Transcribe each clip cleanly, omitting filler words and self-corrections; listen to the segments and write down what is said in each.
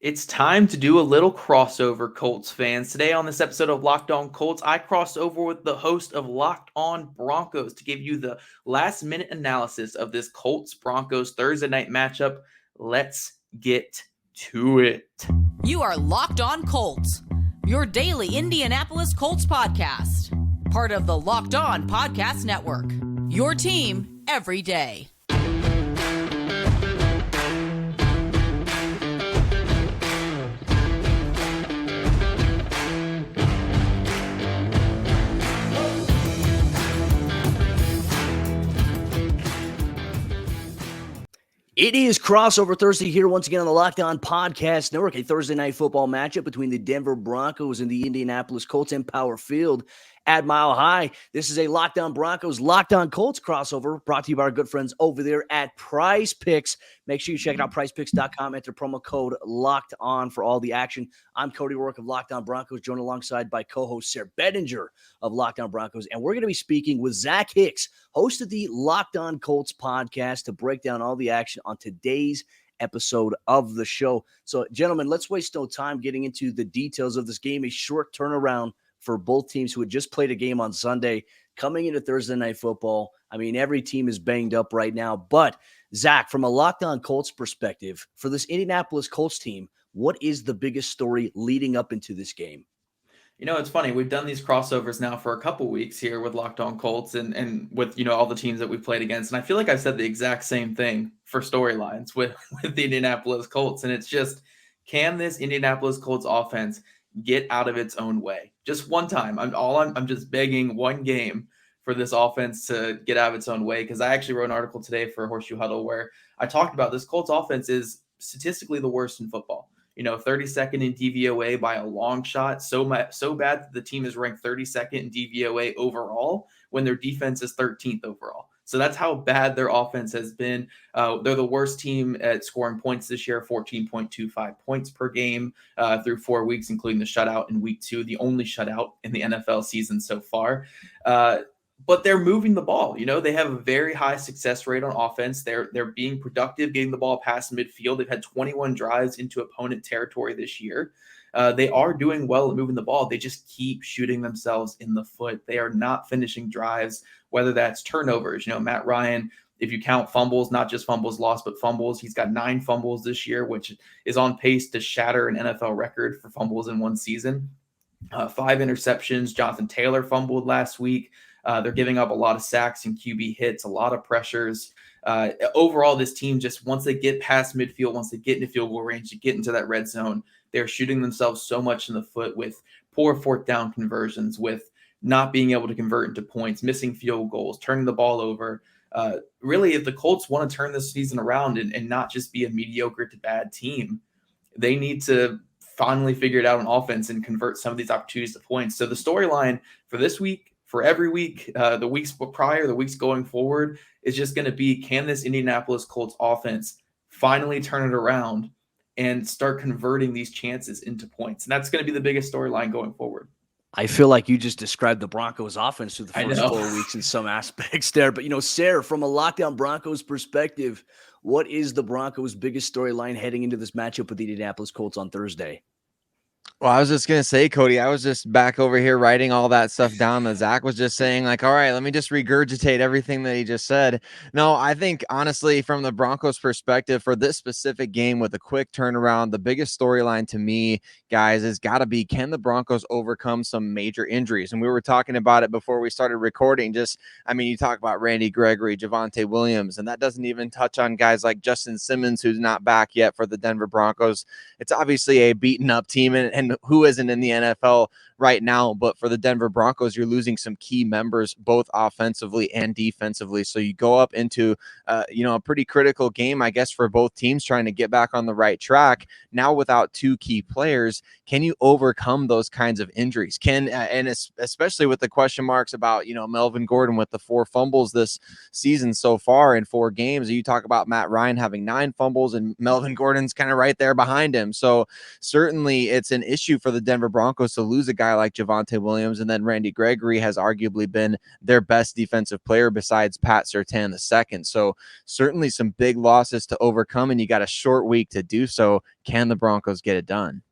It's time to do a little crossover, Colts fans. Today on this episode of Locked On Colts, I crossed over with the host of Locked On Broncos to give you the last-minute analysis of this Colts-Broncos Thursday night matchup. Let's get to it. You are Locked On Colts, your daily Indianapolis Colts podcast. Part of the Locked On Podcast Network, your team every day. It is Crossover Thursday here once again on the Locked On Podcast Network, a Thursday night football matchup between the Denver Broncos and the Indianapolis Colts in Power Field at Mile High. This is a Locked On Broncos, Locked On Colts crossover brought to you by our good friends over there at Prize Picks. Make sure you check it out, prizepicks.com. Enter promo code Locked On for all the action. I'm Cody Rourke of Locked On Broncos, joined alongside by co-host Sarah Bettinger of Locked On Broncos. And we're going to be speaking with Zach Hicks, host of the Locked On Colts podcast, to break down all the action on today's episode of the show. So, gentlemen, let's waste no time getting into the details of this game. A short turnaround for both teams who had just played a game on Sunday, coming into Thursday Night Football. I mean, every team is banged up right now. But, Zach, from a Locked On Colts perspective, for this Indianapolis Colts team, what is the biggest story leading up into this game? You know, it's funny. We've done these crossovers now for a couple weeks here with Locked On Colts and with, all the teams that we've played against. And I feel like I've said the exact same thing for storylines with the Indianapolis Colts. And it's just, can this Indianapolis Colts offense get out of its own way? Just one time. I'm just begging one game for this offense to get out of its own way, because I actually wrote an article today for Horseshoe Huddle where I talked about this Colts offense is statistically the worst in football. 32nd in DVOA by a long shot. So bad that the team is ranked 32nd in DVOA overall when their defense is 13th overall. So that's how bad their offense has been. They're the worst team at scoring points this year, 14.25 points per game through 4 weeks, including the shutout in week 2, the only shutout in the NFL season so far. But they're moving the ball. They have a very high success rate on offense. They're being productive, getting the ball past midfield. They've had 21 drives into opponent territory this year. They are doing well at moving the ball. They just keep shooting themselves in the foot. They are not finishing drives, whether that's turnovers. Matt Ryan, if you count fumbles, not just fumbles lost, but fumbles, he's got 9 fumbles this year, which is on pace to shatter an NFL record for fumbles in one season. 5 interceptions. Jonathan Taylor fumbled last week. They're giving up a lot of sacks and QB hits, a lot of pressures. Overall, this team, just once they get past midfield, once they get into field goal range, to get into that red zone, they're shooting themselves so much in the foot with poor fourth down conversions, with not being able to convert into points, missing field goals, turning the ball over. Really, if the Colts want to turn this season around and not just be a mediocre to bad team, they need to finally figure it out on offense and convert some of these opportunities to points. So the storyline for this week, for every week, the weeks prior, the weeks going forward, is just going to be, can this Indianapolis Colts offense finally turn it around and start converting these chances into points? And that's going to be the biggest storyline going forward. I feel like you just described the Broncos offense through the first 4 weeks in some aspects there. But, Sarah, from a Locked On Broncos perspective, what is the Broncos' biggest storyline heading into this matchup with the Indianapolis Colts on Thursday? Well, I was just going to say, Cody, I was just back over here writing all that stuff down that Zach was just saying, like, all right, let me just regurgitate everything that he just said. No, I think, honestly, from the Broncos perspective for this specific game with a quick turnaround, the biggest storyline to me, guys, has got to be, can the Broncos overcome some major injuries? And we were talking about it before we started recording. You talk about Randy Gregory, Javonte Williams, and that doesn't even touch on guys like Justin Simmons, who's not back yet for the Denver Broncos. It's obviously a beaten up team, and who isn't in the NFL right now, but for the Denver Broncos, you're losing some key members, both offensively and defensively. So you go up into, a pretty critical game, I guess, for both teams trying to get back on the right track. Now, without 2 key players, can you overcome those kinds of injuries? And especially with the question marks about, Melvin Gordon with the 4 fumbles this season so far in 4 games. You talk about Matt Ryan having 9 fumbles and Melvin Gordon's kind of right there behind him. So certainly it's an issue for the Denver Broncos to lose a guy guy like Javonte Williams, and then Randy Gregory has arguably been their best defensive player besides Pat Surtain II. So certainly some big losses to overcome, and you got a short week to do so. Can the Broncos get it done?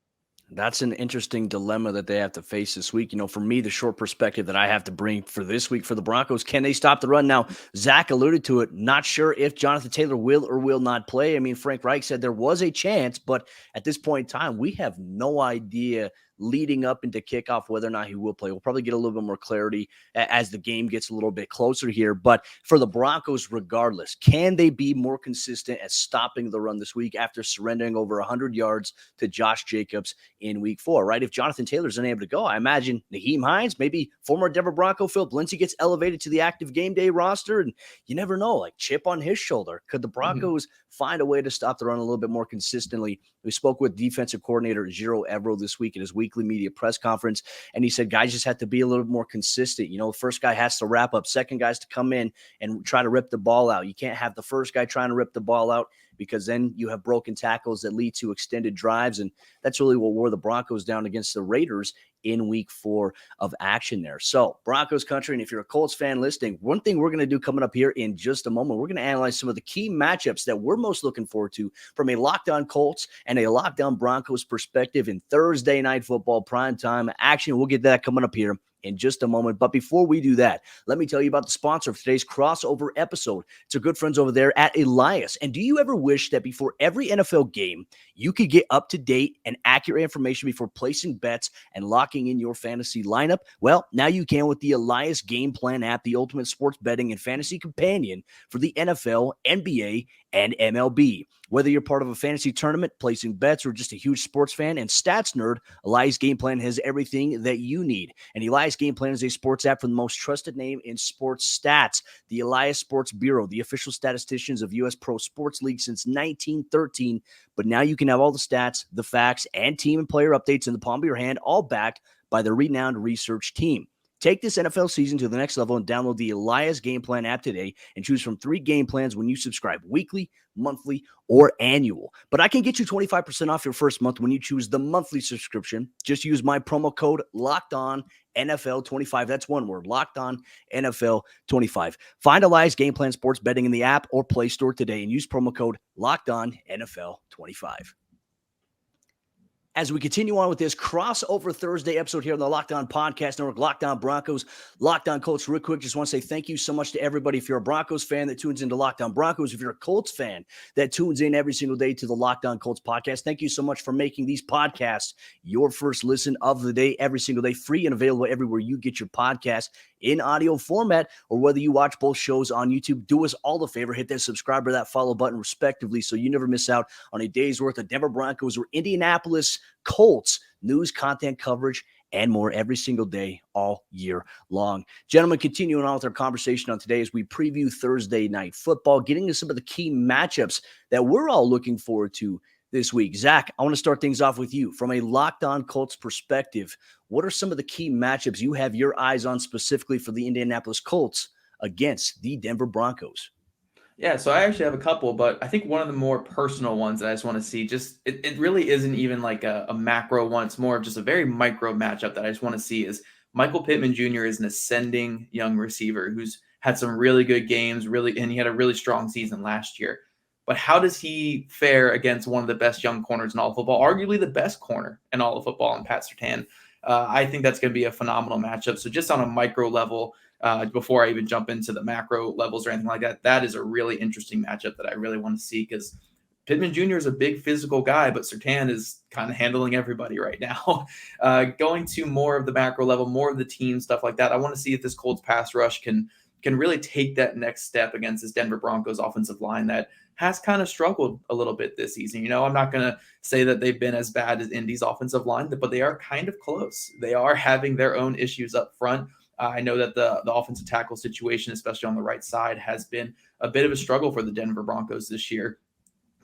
That's an interesting dilemma that they have to face this week. For me, the short perspective that I have to bring for this week for the Broncos, can they stop the run? Now, Zach alluded to it. Not sure if Jonathan Taylor will or will not play. I mean, Frank Reich said there was a chance, but at this point in time, we have no idea leading up into kickoff whether or not he will play. We'll probably get a little bit more clarity as the game gets a little bit closer here. But for the Broncos, regardless, can they be more consistent at stopping the run this week after surrendering over 100 yards to Josh Jacobs in week 4, right? If Jonathan Taylor's unable to go, I imagine Nyheim Hines, maybe former Denver Bronco Philip Lindsay gets elevated to the active game day roster, and you never know, like chip on his shoulder. Could the Broncos find a way to stop the run a little bit more consistently? We spoke with defensive coordinator Giro Evero this week at his weekly media press conference, and he said guys just have to be a little more consistent. The first guy has to wrap up, second guy's to come in and try to rip the ball out. You can't have the first guy trying to rip the ball out, because then you have broken tackles that lead to extended drives, and that's really what wore the Broncos down against the Raiders in week 4 of action there. So Broncos country, and if you're a Colts fan listening, one thing we're going to do coming up here in just a moment, we're going to analyze some of the key matchups that we're most looking forward to from a Locked On Colts and a Locked On Broncos perspective in Thursday Night Football primetime action. We'll get that coming up here in just a moment. But before we do that, let me tell you about the sponsor of today's crossover episode. It's our good friends over there at Elias. And do you ever wish that before every NFL game, you could get up-to-date and accurate information before placing bets and locking in your fantasy lineup? Well, now you can with the Elias Game Plan app, the ultimate sports betting and fantasy companion for the NFL, NBA, and MLB. Whether you're part of a fantasy tournament, placing bets, or just a huge sports fan and stats nerd, Elias Game Plan has everything that you need. And Elias Game Plan is a sports app from the most trusted name in sports stats, the Elias Sports Bureau, the official statisticians of U.S. Pro Sports League since 1913. But now you can have all the stats, the facts, and team and player updates in the palm of your hand, all backed by the renowned research team. Take this NFL season to the next level and download the Elias Game Plan app today and choose from 3 game plans when you subscribe weekly, monthly, or annual. But I can get you 25% off your first month when you choose the monthly subscription. Just use my promo code LOCKEDONNFL25. That's one word, LOCKEDONNFL25. Find Elias Game Plan Sports Betting in the app or Play Store today and use promo code LOCKEDONNFL25. As we continue on with this crossover Thursday episode here on the Locked On Podcast Network, Locked On Broncos, Locked On Colts. Real quick, just want to say thank you so much to everybody. If you're a Broncos fan that tunes into Locked On Broncos, if you're a Colts fan that tunes in every single day to the Locked On Colts podcast, thank you so much for making these podcasts your first listen of the day, every single day, free and available everywhere you get your podcast in audio format, or whether you watch both shows on YouTube. Do us all a favor, hit that subscribe or that follow button respectively, so you never miss out on a day's worth of Denver Broncos or Indianapolis Colts news, content, coverage, and more every single day, all year long. Gentlemen, continuing on with our conversation on today as we preview Thursday Night Football, getting to some of the key matchups that we're all looking forward to this week. Zach, I want to start things off with you. From a Locked On Colts perspective, what are some of the key matchups you have your eyes on specifically for the Indianapolis Colts against the Denver Broncos? Yeah, so I actually have a couple, but I think one of the more personal ones that I just want to see, it really isn't even like a macro one. It's more of just a very micro matchup that I just want to see is Michael Pittman Jr. is an ascending young receiver who's had some really good games, and he had a really strong season last year. But how does he fare against one of the best young corners in all of football, arguably the best corner in all of football, in Pat Surtain? I think that's going to be a phenomenal matchup. So just on a micro level, before I even jump into the macro levels or anything like that, that is a really interesting matchup that I really want to see, because Pittman Jr. is a big physical guy, but Surtain is kind of handling everybody right now. Going to more of the macro level, more of the team stuff like that, I want to see if this Colts pass rush can really take that next step against this Denver Broncos offensive line that has kind of struggled a little bit this season. I'm not going to say that they've been as bad as Indy's offensive line, but they are kind of close. They are having their own issues up front. I know that the offensive tackle situation, especially on the right side, has been a bit of a struggle for the Denver Broncos this year.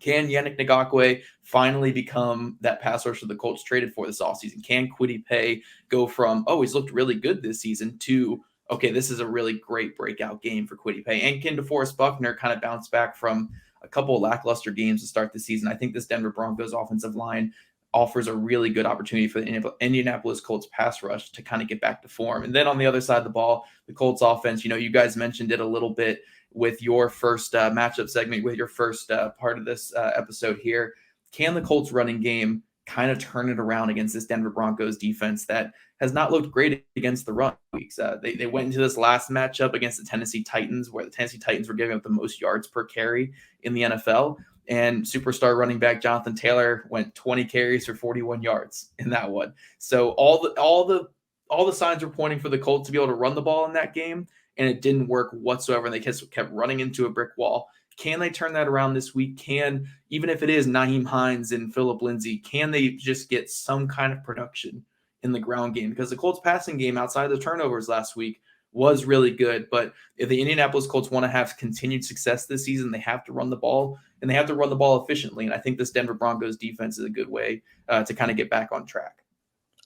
Can Yannick Ngakoue finally become that pass rusher the Colts traded for this offseason? Can Kwity Paye go from, he's looked really good this season, to, okay, this is a really great breakout game for Kwity Paye? And can DeForest Buckner kind of bounce back from a couple of lackluster games to start the season? I think this Denver Broncos offensive line offers a really good opportunity for the Indianapolis Colts pass rush to kind of get back to form. And then on the other side of the ball, the Colts offense, you guys mentioned it a little bit with your first matchup segment, with your first part of this episode here. Can the Colts running game kind of turn it around against this Denver Broncos defense that has not looked great against the run weeks? They went into this last matchup against the Tennessee Titans, where the Tennessee Titans were giving up the most yards per carry in the NFL. And superstar running back Jonathan Taylor went 20 carries for 41 yards in that one. So all the signs were pointing for the Colts to be able to run the ball in that game, and it didn't work whatsoever. And they kept running into a brick wall. Can they turn that around this week? Even if it is Nyheim Hines and Phillip Lindsay, can they just get some kind of production in the ground game? Because the Colts passing game outside of the turnovers last week was really good. But if the Indianapolis Colts want to have continued success this season, they have to run the ball, and they have to run the ball efficiently. And I think this Denver Broncos defense is a good way to kind of get back on track.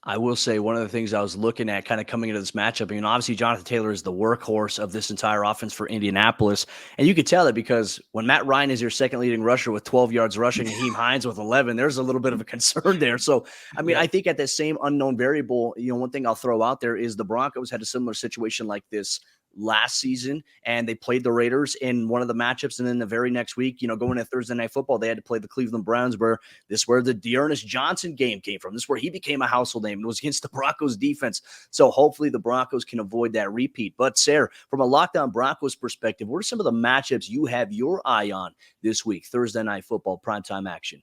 I will say one of the things I was looking at kind of coming into this matchup, obviously Jonathan Taylor is the workhorse of this entire offense for Indianapolis. And you could tell it because when Matt Ryan is your second leading rusher with 12 yards rushing and Nyheim Hines with 11, there's a little bit of a concern there. So, I think at that same unknown variable, one thing I'll throw out there is the Broncos had a similar situation like this last season, and they played the Raiders in one of the matchups. And then the very next week, going to Thursday Night Football, they had to play the Cleveland Browns, where the Dearness Johnson game came from. This is where he became a household name. It was against the Broncos defense. So hopefully the Broncos can avoid that repeat. But Sarah, from a Locked On Broncos perspective, what are some of the matchups you have your eye on this week, Thursday Night Football primetime action?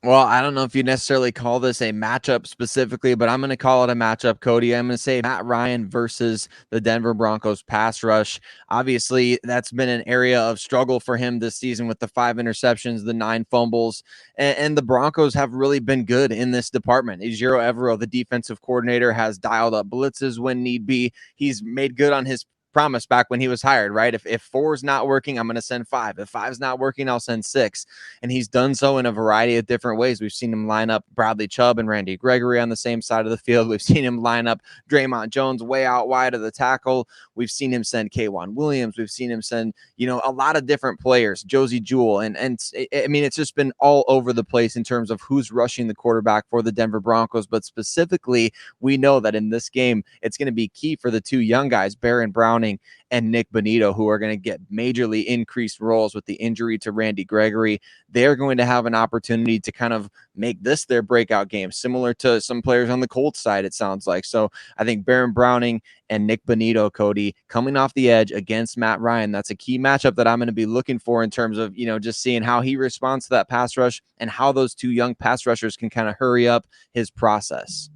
Well, I don't know if you necessarily call this a matchup specifically, but I'm going to call it a matchup, Cody. I'm going to say Matt Ryan versus the Denver Broncos pass rush. Obviously, that's been an area of struggle for him this season with the 5 interceptions, the 9 fumbles, and the Broncos have really been good in this department. Ejiro Evero, the defensive coordinator, has dialed up blitzes when need be. He's made good on his promise back when he was hired, right? If 4 is not working, I'm going to send 5. If 5 is not working, I'll send 6. And he's done so in a variety of different ways. We've seen him line up Bradley Chubb and Randy Gregory on the same side of the field. We've seen him line up Draymond Jones way out wide of the tackle. We've seen him send K'Wan Williams. We've seen him send, a lot of different players, Josie Jewell. And it's just been all over the place in terms of who's rushing the quarterback for the Denver Broncos. But specifically, we know that in this game, it's going to be key for the 2 young guys, Baron Browning and Nick Bonito, who are going to get majorly increased roles with the injury to Randy Gregory. They're going to have an opportunity to kind of make this their breakout game, similar to some players on the Colts side, it sounds like. So I think Baron Browning and Nick Bonito, Cody, coming off the edge against Matt Ryan, that's a key matchup that I'm going to be looking for in terms of, just seeing how he responds to that pass rush and how those 2 young pass rushers can kind of hurry up his process.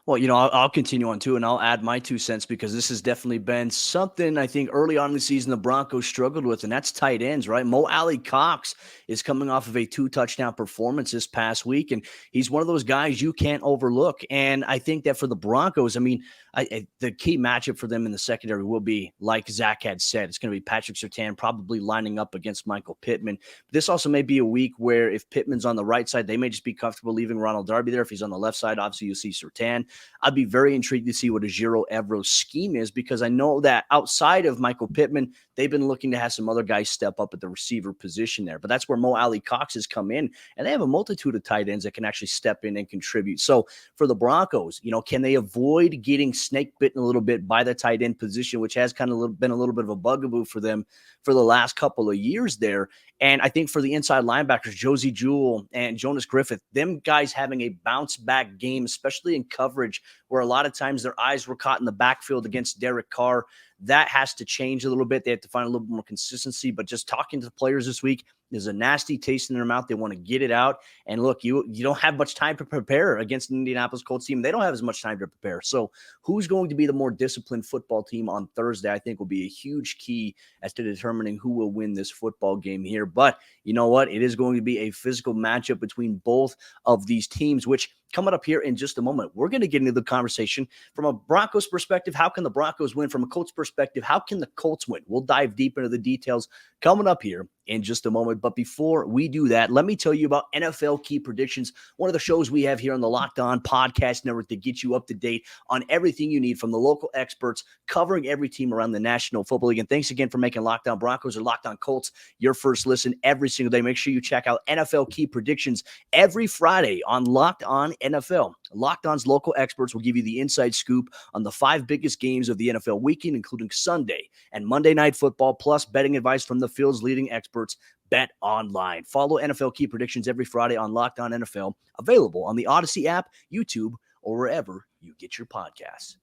Well, I'll continue on too, and I'll add my 2 cents because this has definitely been something I think early on in the season the Broncos struggled with, and that's tight ends, right? Mo Alley-Cox is coming off of a 2-touchdown performance this past week, and he's one of those guys you can't overlook. And I think that for the Broncos, the key matchup for them in the secondary will be, like Zach had said, it's going to be Patrick Surtain probably lining up against Michael Pittman. But this also may be a week where if Pittman's on the right side, they may just be comfortable leaving Ronald Darby there. If he's on the left side, obviously you'll see Surtain. I'd be very intrigued to see what Ejiro Evero's scheme is, because I know that outside of Michael Pittman, they've been looking to have some other guys step up at the receiver position there. But that's where Mo Alley-Cox has come in, and they have a multitude of tight ends that can actually step in and contribute. So for the Broncos, can they avoid getting snake bitten a little bit by the tight end position, which has kind of been a little bit of a bugaboo for them for the last couple of years there? And I think for the inside linebackers, Josie Jewell and Jonas Griffith, them guys having a bounce back game, especially in coverage, where a lot of times their eyes were caught in the backfield against Derek Carr. That has to change a little bit. They have to find a little more consistency. But just talking to the players this week, there's a nasty taste in their mouth. They want to get it out. And look, you don't have much time to prepare against the Indianapolis Colts team. They don't have as much time to prepare. So who's going to be the more disciplined football team on Thursday, I think will be a huge key as to determining who will win this football game here. But you know what? It is going to be a physical matchup between both of these teams, which coming up here in just a moment, we're going to get into the conversation from a Broncos perspective. How can the Broncos win? From a Colts perspective, how can the Colts win? We'll dive deep into the details coming up here in just a moment. But before we do that, let me tell you about NFL Key Predictions, one of the shows we have here on the Locked On Podcast Network that gets you up to date on everything you need from the local experts covering every team around the National Football League. And thanks again for making Locked On Broncos or Locked On Colts your first listen every single day. Make sure you check out NFL Key Predictions every Friday on Locked On NFL. Locked On's local experts will give you the inside scoop on the 5 biggest games of the NFL weekend, including Sunday and Monday Night Football, plus betting advice from the field's leading experts, Bet Online. Follow NFL Key Predictions every Friday on Locked On NFL, available on the Odyssey app, YouTube, or wherever you get your podcasts.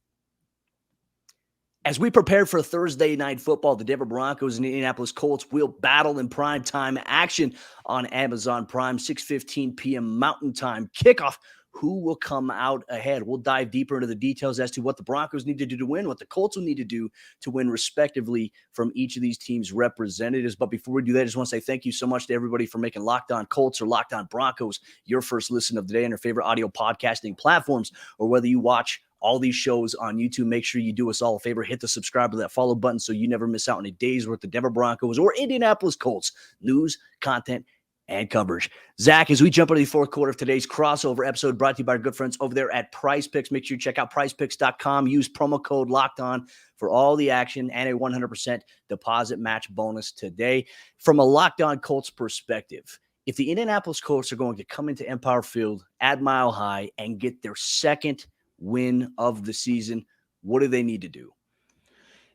As we prepare for Thursday Night Football, the Denver Broncos and Indianapolis Colts will battle in primetime action on Amazon Prime, 6:15 p.m. Mountain Time kickoff. Who will come out ahead? We'll dive deeper into the details as to what the Broncos need to do to win, what the Colts will need to do to win, respectively, from each of these teams' representatives. But before we do that, I just want to say thank you so much to everybody for making Locked On Colts or Locked On Broncos your first listen of the day on your favorite audio podcasting platforms, or whether you watch all these shows on YouTube. Make sure you do us all a favor, hit the subscribe or that follow button so you never miss out on a day's worth of Denver Broncos or Indianapolis Colts news, content, and coverage. Zach, as we jump into the fourth quarter of today's crossover episode, brought to you by our good friends over there at Prize Picks. Make sure you check out prizepicks.com. Use promo code Locked On for all the action and a 100% deposit match bonus today. From a Locked On Colts perspective, if the Indianapolis Colts are going to come into Empire Field at Mile High and get their second win of the season, what do they need to do?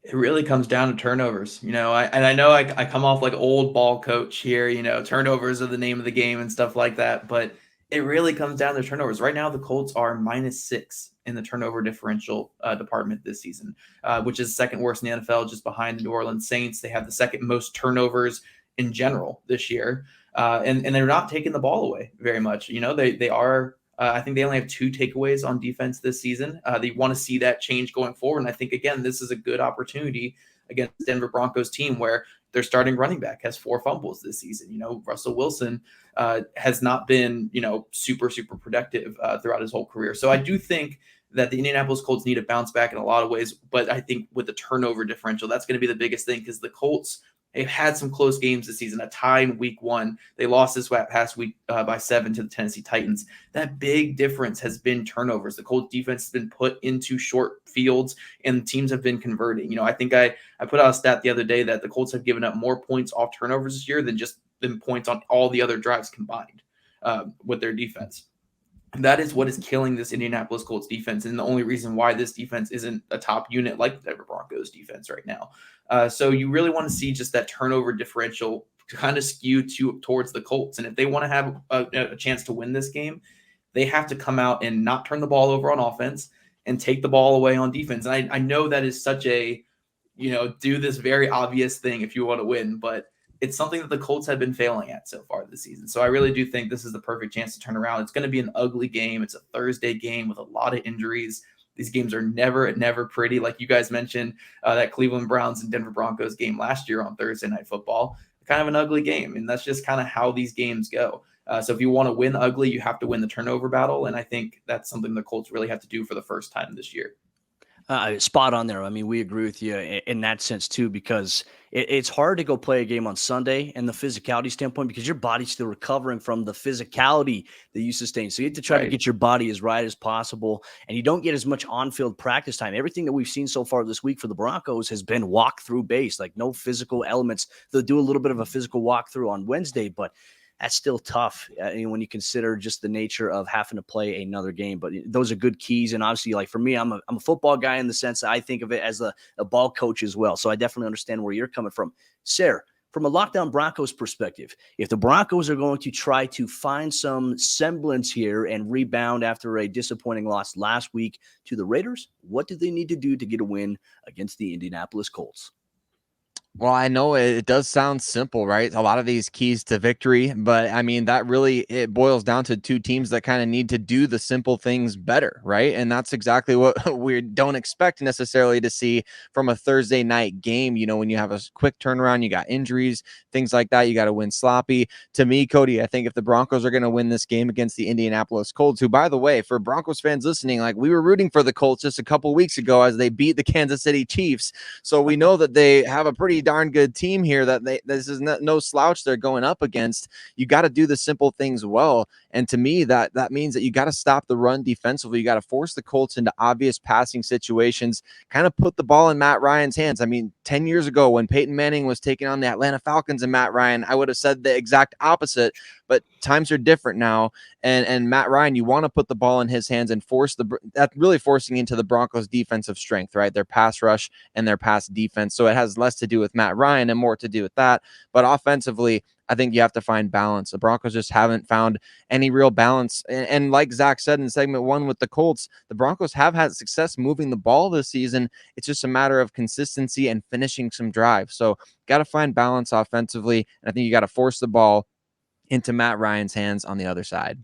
It really comes down to turnovers, I know I come off like old ball coach here, turnovers are the name of the game and stuff like that, but it really comes down to turnovers. Right now, the Colts are -6 in the turnover differential department this season, which is second worst in the NFL, just behind the New Orleans Saints. They have the second most turnovers in general this year, and they're not taking the ball away very much. They are. I think they only have 2 takeaways on defense this season. They want to see that change going forward. And I think, again, this is a good opportunity against the Denver Broncos team where their starting running back has 4 fumbles this season. Russell Wilson has not been, super, super productive throughout his whole career. So I do think that the Indianapolis Colts need to bounce back in a lot of ways. But I think with the turnover differential, that's going to be the biggest thing because the Colts, they've had some close games this season, a tie in week 1. They lost this past week by 7 to the Tennessee Titans. That big difference has been turnovers. The Colts defense has been put into short fields and teams have been converting. I think I put out a stat the other day that the Colts have given up more points off turnovers this year than points on all the other drives combined with their defense. And that is what is killing this Indianapolis Colts defense, and the only reason why this defense isn't a top unit like the Denver Broncos defense right now. So you really want to see just that turnover differential kind of skew towards the Colts. And if they want to have a chance to win this game, they have to come out and not turn the ball over on offense and take the ball away on defense. And I know that is such a, do this very obvious thing if you want to win, but it's something that the Colts have been failing at so far this season. So I really do think this is the perfect chance to turn around. It's going to be an ugly game. It's a Thursday game with a lot of injuries. These games are never pretty. Like you guys mentioned, that Cleveland Browns and Denver Broncos game last year on Thursday Night Football, kind of an ugly game. And that's just kind of how these games go. So if you want to win ugly, you have to win the turnover battle. And I think that's something the Colts really have to do for the first time this year. Spot on there. I mean, we agree with you in that sense too, because it's hard to go play a game on Sunday and the physicality standpoint because your body's still recovering from the physicality that you sustained. So you have to try to get your body as right as possible, and you don't get as much on-field practice time. Everything that we've seen so far this week for the Broncos has been walk-through based, like no physical elements. They'll do a little bit of a physical walkthrough on Wednesday, but that's still tough when you consider just the nature of having to play another game. But those are good keys. And obviously, like for me, I'm a football guy in the sense that I think of it as a ball coach as well. So I definitely understand where you're coming from. Sarah, from a Locked On Broncos perspective, if the Broncos are going to try to find some semblance here and rebound after a disappointing loss last week to the Raiders, what do they need to do to get a win against the Indianapolis Colts? Well, I know it does sound simple, right? A lot of these keys to victory, but I mean, that really, it boils down to 2 teams that kind of need to do the simple things better, right? And that's exactly what we don't expect necessarily to see from a Thursday night game. When you have a quick turnaround, you got injuries, things like that, you got to win sloppy. To me, Cody, I think if the Broncos are going to win this game against the Indianapolis Colts, who, by the way, for Broncos fans listening, like we were rooting for the Colts just a couple weeks ago as they beat the Kansas City Chiefs. So we know that they have a pretty darn good team here that this is no slouch they're going up against. You got to do the simple things well. And to me, that means that you got to stop the run defensively. You got to force the Colts into obvious passing situations, kind of put the ball in Matt Ryan's hands. I mean, 10 years ago when Peyton Manning was taking on the Atlanta Falcons and Matt Ryan, I would have said the exact opposite, but times are different now. And Matt Ryan, you want to put the ball in his hands and that's really forcing into the Broncos defensive strength, right? Their pass rush and their pass defense. So it has less to do with Matt Ryan and more to do with that. But offensively, I think you have to find balance. The Broncos just haven't found any real balance. And like Zach said in segment 1 with the Colts, the Broncos have had success moving the ball this season. It's just a matter of consistency and finishing some drives. So got to find balance offensively. And I think you got to force the ball into Matt Ryan's hands on the other side.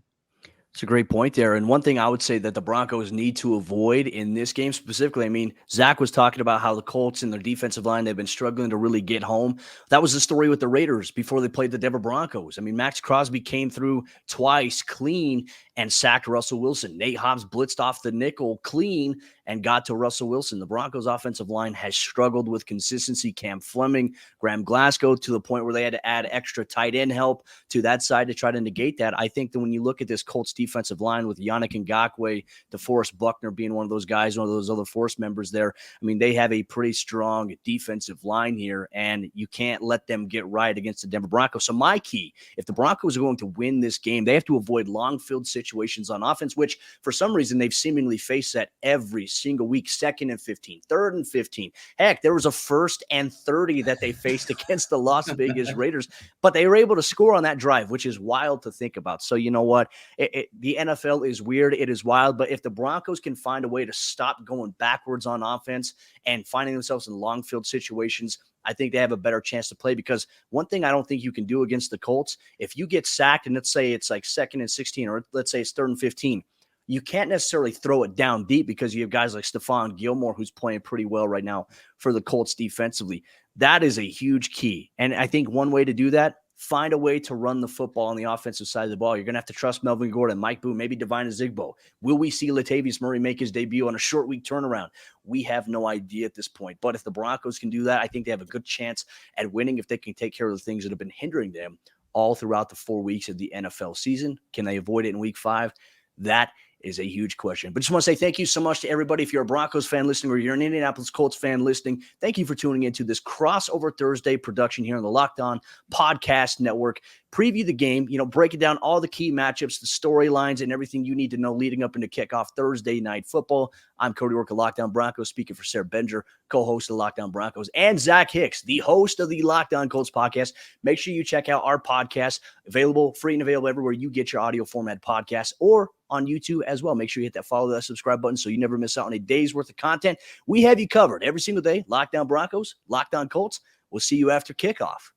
It's a great point there. And one thing I would say that the Broncos need to avoid in this game specifically, I mean, Zach was talking about how the Colts and their defensive line, they've been struggling to really get home. That was the story with the Raiders before they played the Denver Broncos. I mean, Max Crosby came through twice clean and sacked Russell Wilson. Nate Hobbs blitzed off the nickel clean and got to Russell Wilson. The Broncos offensive line has struggled with consistency. Cam Fleming, Graham Glasgow, to the point where they had to add extra tight end help to that side to try to negate that. I think that when you look at this Colts defensive line with Yannick Ngakoue, DeForest Buckner being one of those guys, one of those other force members there, I mean, they have a pretty strong defensive line here, and you can't let them get right against the Denver Broncos. So my key, if the Broncos are going to win this game, they have to avoid long field situations on offense, which for some reason they've seemingly faced that every single week. 2nd and 15, 3rd and 15. Heck, there was a 1st and 30 that they faced against the Las Vegas Raiders, but they were able to score on that drive, which is wild to think about. So you know what? The NFL is weird. It is wild, but if the Broncos can find a way to stop going backwards on offense and finding themselves in long field situations, I think they have a better chance to play, because one thing I don't think you can do against the Colts, if you get sacked and let's say it's like 2nd and 16, or let's say it's 3rd and 15, you can't necessarily throw it down deep because you have guys like Stephon Gilmore, who's playing pretty well right now for the Colts defensively. That is a huge key. And I think one way to do that, find a way to run the football on the offensive side of the ball. You're going to have to trust Melvin Gordon, Mike Boone, maybe Divine Azigbo. Will we see Latavius Murray make his debut on a short week turnaround? We have no idea at this point. But if the Broncos can do that, I think they have a good chance at winning if they can take care of the things that have been hindering them all throughout the 4 weeks of the NFL season. Can they avoid it in week 5? That is a huge question. But just want to say thank you so much to everybody. If you're a Broncos fan listening or you're an Indianapolis Colts fan listening, thank you for tuning into this Crossover Thursday production here on the Locked On Podcast Network. Preview the game, breaking down all the key matchups, the storylines, and everything you need to know leading up into kickoff Thursday Night Football. I'm Cody Rourke of Locked On Broncos, speaking for Sarah Benger, co-host of Locked On Broncos, and Zach Hicks, the host of the Locked On Colts podcast. Make sure you check out our podcast, free and available everywhere you get your audio format podcasts, or on YouTube as well. Make sure you hit that follow, that subscribe button so you never miss out on a day's worth of content. We have you covered every single day. Locked On Broncos, Locked On Colts. We'll see you after kickoff.